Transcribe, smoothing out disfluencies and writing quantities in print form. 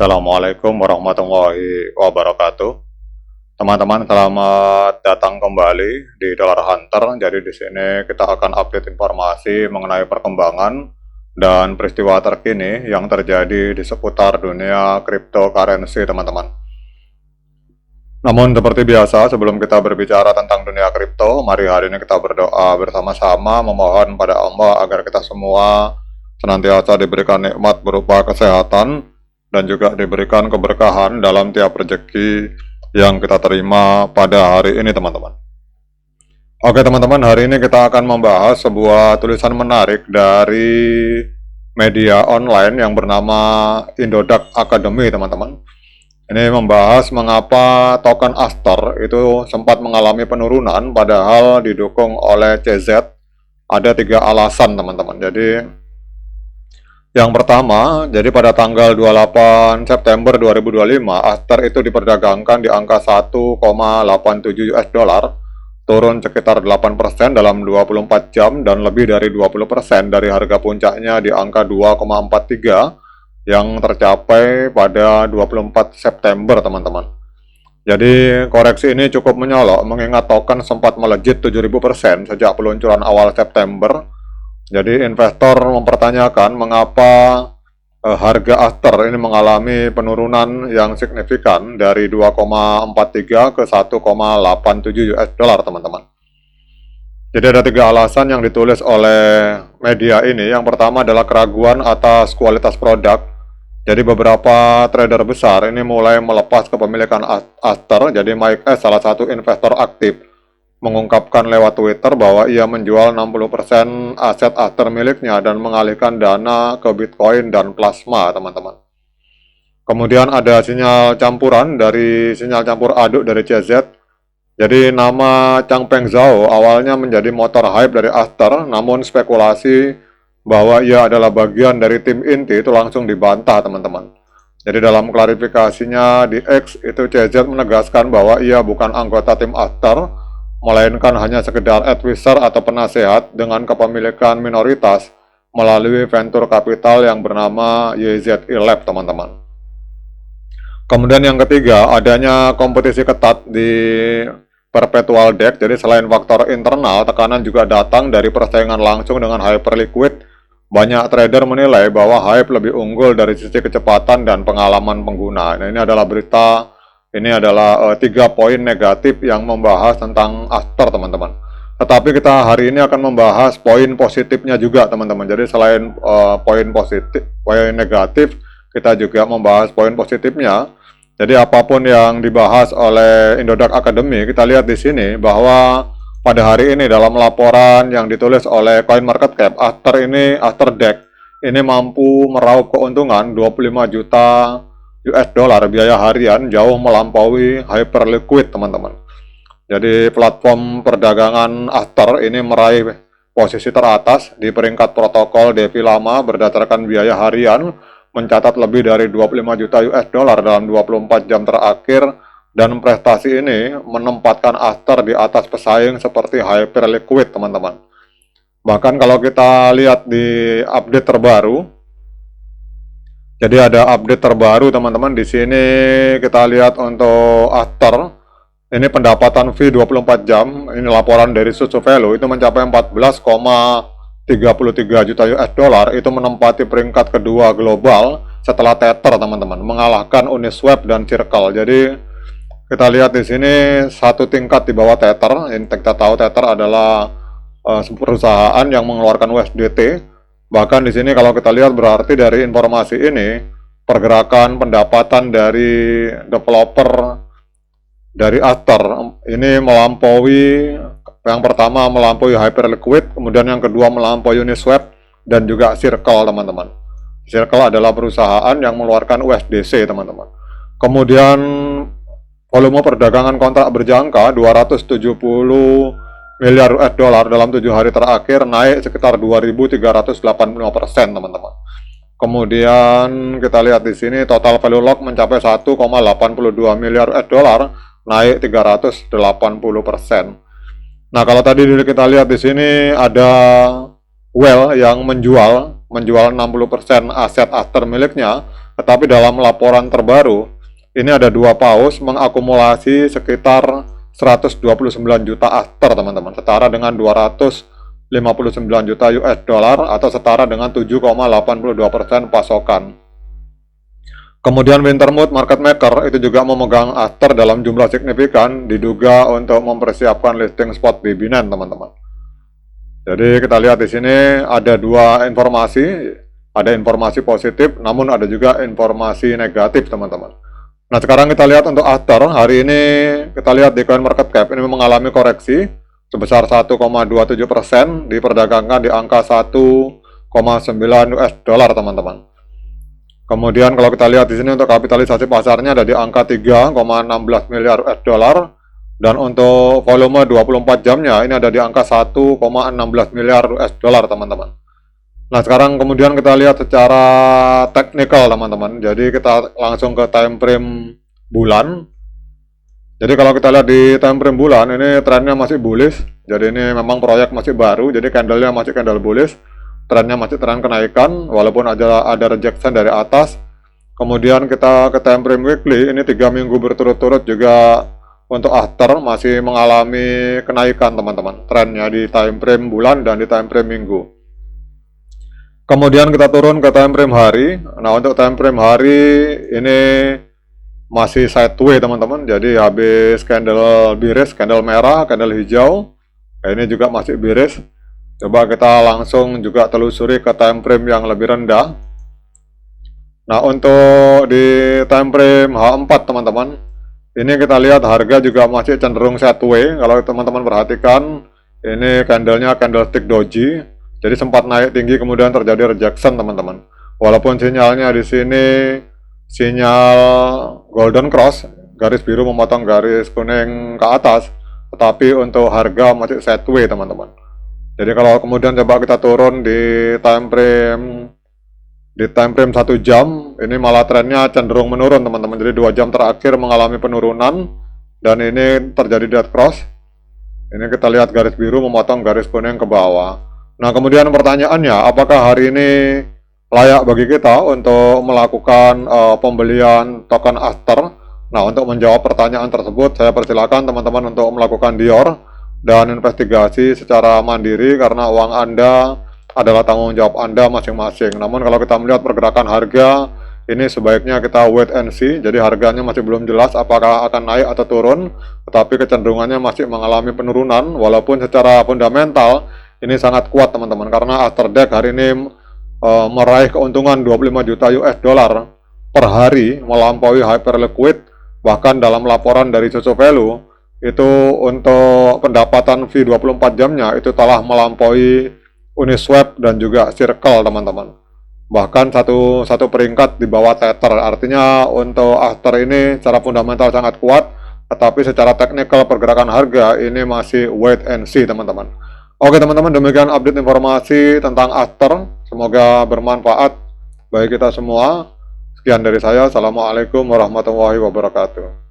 Assalamualaikum warahmatullahi wabarakatuh. Teman-teman, selamat datang kembali di Dollar Hunter. Jadi di sini kita akan update informasi mengenai perkembangan dan peristiwa terkini yang terjadi di seputar dunia cryptocurrency, teman-teman. Namun seperti biasa, sebelum kita berbicara tentang dunia kripto, mari hari ini kita berdoa bersama-sama memohon pada Allah agar kita semua senantiasa diberikan nikmat berupa kesehatan dan juga diberikan keberkahan dalam tiap rezeki yang kita terima pada hari ini, teman-teman. Oke teman-teman, hari ini kita akan membahas sebuah tulisan menarik dari media online yang bernama Indodax Academy, teman-teman. Ini membahas mengapa token Aster itu sempat mengalami penurunan padahal didukung oleh CZ. Ada 3 alasan, teman-teman. Jadi yang pertama, jadi pada tanggal 28 September 2025, Aster itu diperdagangkan di angka 1,87 US dollar, turun sekitar 8% dalam 24 jam dan lebih dari 20% dari harga puncaknya di angka 2,43 yang tercapai pada 24 September, teman-teman. Jadi koreksi ini cukup menyolok mengingat token sempat melejit 7000% sejak peluncuran awal September. Jadi investor mempertanyakan mengapa harga Aster ini mengalami penurunan yang signifikan dari 2,43 ke 1,87 US dollar, teman-teman. Jadi ada 3 alasan yang ditulis oleh media ini. Yang pertama adalah keraguan atas kualitas produk. Jadi beberapa trader besar ini mulai melepas kepemilikan Aster. Jadi Mike S, salah satu investor aktif, mengungkapkan lewat Twitter bahwa ia menjual 60% aset Aster miliknya dan mengalihkan dana ke Bitcoin dan plasma, teman-teman. Kemudian ada sinyal campur aduk dari CZ. Jadi nama Changpeng Zhao awalnya menjadi motor hype dari Aster, namun spekulasi bahwa ia adalah bagian dari tim inti itu langsung dibantah, teman-teman. Jadi dalam klarifikasinya di X itu CZ menegaskan bahwa ia bukan anggota tim Aster, melainkan hanya sekedar advisor atau penasehat dengan kepemilikan minoritas melalui venture capital yang bernama YZE Lab, teman-teman. Kemudian yang ketiga, adanya kompetisi ketat di perpetual DEX. Jadi selain faktor internal, tekanan juga datang dari persaingan langsung dengan hyperliquid. Banyak trader menilai bahwa hype lebih unggul dari sisi kecepatan dan pengalaman pengguna. Nah, ini adalah 3 poin negatif yang membahas tentang Aster, teman-teman. Tetapi kita hari ini akan membahas poin positifnya juga, teman-teman. Jadi selain poin negatif, kita juga membahas poin positifnya. Jadi apapun yang dibahas oleh Indodax Academy, kita lihat di sini bahwa pada hari ini dalam laporan yang ditulis oleh CoinMarketCap, Aster DEX ini mampu meraup keuntungan 25 juta US dollar biaya harian, jauh melampaui Hyperliquid, teman-teman. Jadi platform perdagangan Aster ini meraih posisi teratas di peringkat protokol DeFi lama berdasarkan biaya harian, mencatat lebih dari 25 juta US dollar dalam 24 jam terakhir, dan prestasi ini menempatkan Aster di atas pesaing seperti Hyperliquid, teman-teman. Bahkan kalau kita lihat di update terbaru, jadi ada update terbaru, teman-teman. Di sini kita lihat untuk Aster, ini pendapatan fee 24 jam, ini laporan dari Susu Value itu mencapai 14,33 juta US dollar, itu menempati peringkat kedua global setelah Tether, teman-teman, mengalahkan Uniswap dan Circle. Jadi kita lihat di sini satu tingkat di bawah Tether. Ini kita tahu Tether adalah perusahaan yang mengeluarkan USDT. Bahkan di sini kalau kita lihat berarti dari informasi ini pergerakan pendapatan dari developer dari Aster ini melampaui, yang pertama melampaui Hyperliquid, kemudian yang kedua melampaui Uniswap dan juga Circle, teman-teman. Circle adalah perusahaan yang mengeluarkan USDC, teman-teman. Kemudian volume perdagangan kontrak berjangka 270 miliar US dollar dalam 7 hari terakhir, naik sekitar 2.385%, teman-teman. Kemudian kita lihat di sini total value lock mencapai 1,82 miliar US dollar, naik 380%. Nah, kalau tadi kita lihat di sini ada Well yang menjual 60% aset Aster miliknya Tetapi dalam laporan terbaru, ini ada dua paus mengakumulasi sekitar 129 juta Aster teman-teman, setara dengan 259 juta US dollar atau setara dengan 7,82% pasokan. Kemudian Wintermute Market Maker itu juga memegang Aster dalam jumlah signifikan, diduga untuk mempersiapkan listing spot di Binance teman-teman. Jadi kita lihat di sini ada dua informasi, ada informasi positif, namun ada juga informasi negatif teman-teman. Nah sekarang kita lihat untuk Aster, hari ini kita lihat di CoinMarketCap ini mengalami koreksi sebesar 1,27%, diperdagangkan di angka 1,9 US dollar teman-teman. Kemudian kalau kita lihat di sini untuk kapitalisasi pasarnya ada di angka 3,16 miliar US dollar, dan untuk volume 24 jamnya ini ada di angka 1,16 miliar US dollar teman-teman. Nah sekarang kemudian kita lihat secara teknikal teman-teman. Jadi kita langsung ke time frame bulan. Jadi kalau kita lihat di time frame bulan ini trennya masih bullish. Jadi ini memang proyek masih baru, jadi candlenya masih candle bullish. Trennya masih tren kenaikan walaupun ada rejection dari atas. Kemudian kita ke time frame weekly, ini 3 minggu berturut-turut juga untuk Aster masih mengalami kenaikan teman-teman. Trennya di time frame bulan dan di time frame minggu. Kemudian kita turun ke time frame hari. Nah untuk time frame hari ini masih sideways teman-teman. Jadi habis candle bearish, candle merah, candle hijau. Nah, ini juga masih bearish. Coba kita langsung juga telusuri ke time frame yang lebih rendah. Nah untuk di time frame H4 teman-teman, ini kita lihat harga juga masih cenderung sideways. Kalau teman-teman perhatikan, ini candlenya candlestick doji. Jadi sempat naik tinggi kemudian terjadi rejection teman-teman. Walaupun sinyalnya di sini sinyal golden cross, garis biru memotong garis kuning ke atas, tetapi untuk harga masih sideways teman-teman. Jadi kalau kemudian coba kita turun di time frame 1 jam, ini malah trennya cenderung menurun teman-teman. Jadi 2 jam terakhir mengalami penurunan dan ini terjadi dead cross. Ini kita lihat garis biru memotong garis kuning ke bawah. Nah kemudian pertanyaannya, apakah hari ini layak bagi kita untuk melakukan pembelian token Aster? Nah untuk menjawab pertanyaan tersebut, saya persilakan teman-teman untuk melakukan Dior dan investigasi secara mandiri karena uang Anda adalah tanggung jawab Anda masing-masing. Namun kalau kita melihat pergerakan harga, ini sebaiknya kita wait and see. Jadi harganya masih belum jelas apakah akan naik atau turun, tetapi kecenderungannya masih mengalami penurunan walaupun secara fundamental ini sangat kuat teman-teman, karena Asterdex hari ini meraih keuntungan 25 juta US dollar per hari, melampaui Hyperliquid. Bahkan dalam laporan dari Soso Value itu untuk pendapatan fee 24 jamnya itu telah melampaui Uniswap dan juga Circle teman-teman. Bahkan satu peringkat di bawah Tether. Artinya untuk Aster ini secara fundamental sangat kuat, tetapi secara teknikal pergerakan harga ini masih wait and see teman-teman. Oke teman-teman, demikian update informasi tentang Aster. Semoga bermanfaat bagi kita semua. Sekian dari saya. Assalamualaikum warahmatullahi wabarakatuh.